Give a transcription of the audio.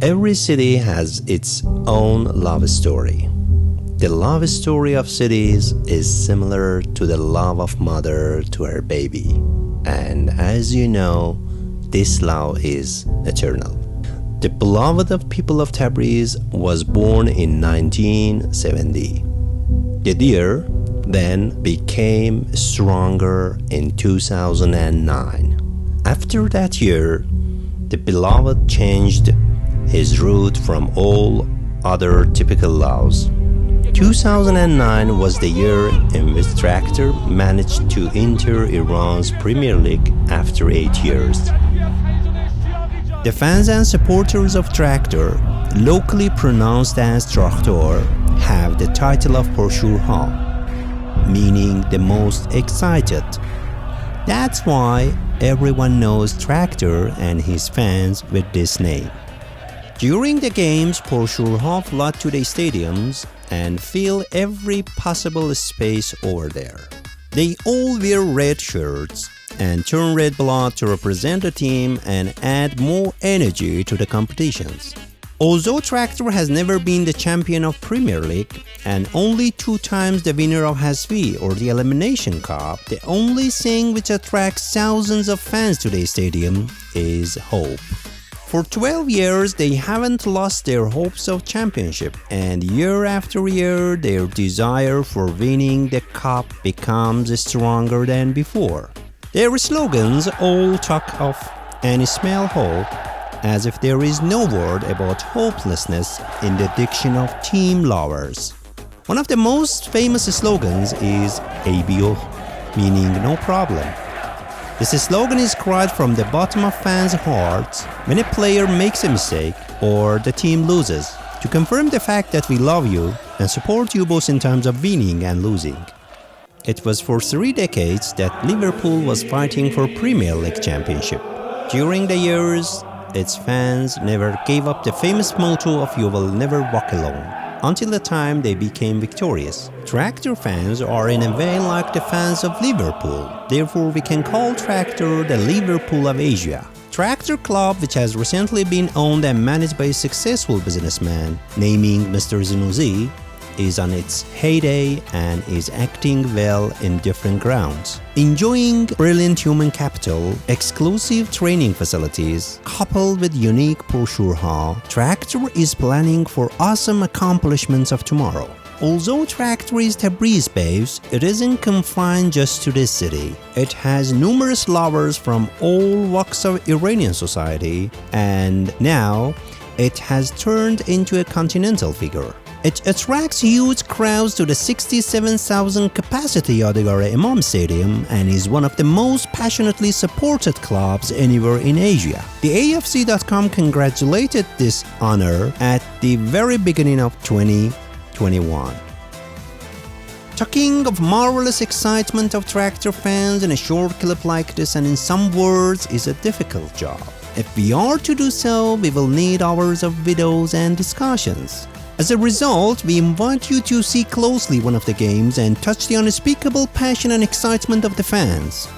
Every city has its own love story. The love story of cities is similar to the love of mother to her baby. And as you know, this love is eternal. The beloved of people of Tabriz was born in 1970. The deer then became stronger in 2009. After that year, the beloved changed his route from all other typical loves. 2009 was the year in which Tractor managed to enter Iran's Premier League after 8 years. The fans and supporters of Tractor, locally pronounced as Tractor, have the title of Porshurha, meaning the most excited. That's why everyone knows Tractor and his fans with this name. During the games, Porshurha flood to the stadiums and fill every possible space over there. They all wear red shirts and turn red blood to represent the team and add more energy to the competitions. Although Tractor has never been the champion of Premier League and only 2 times the winner of Hazfi or the Elimination Cup, the only thing which attracts thousands of fans to the stadium is hope. For 12 years, they haven't lost their hopes of championship, and year after year, their desire for winning the cup becomes stronger than before. Their slogans all talk of and smell hope, as if there is no word about hopelessness in the diction of team lovers. One of the most famous slogans is Eybi, meaning no problem. This slogan is cried from the bottom of fans' hearts when a player makes a mistake or the team loses, to confirm the fact that we love you and support you both in times of winning and losing. It was for 3 decades that Liverpool was fighting for Premier League championship. During the years, its fans never gave up the famous motto of "You will never walk alone," until the time they became victorious. Tractor fans are in a way like the fans of Liverpool. Therefore, we can call Tractor the Liverpool of Asia. Tractor Club, which has recently been owned and managed by a successful businessman, naming Mr. Zinuzi, is on its heyday and is acting well in different grounds. Enjoying brilliant human capital, exclusive training facilities, coupled with unique Porshurha, Tractor is planning for awesome accomplishments of tomorrow. Although Tractor is Tabriz-based, it isn't confined just to this city. It has numerous lovers from all walks of Iranian society, and now it has turned into a continental figure. It attracts huge crowds to the 67,000 capacity Yadgar Imam Stadium and is one of the most passionately supported clubs anywhere in Asia. The AFC.com congratulated this honor at the very beginning of 2021. Talking of marvelous excitement of Tractor fans in a short clip like this and in some words is a difficult job. If we are to do so, we will need hours of videos and discussions. As a result, we invite you to see closely one of the games and touch the unspeakable passion and excitement of the fans.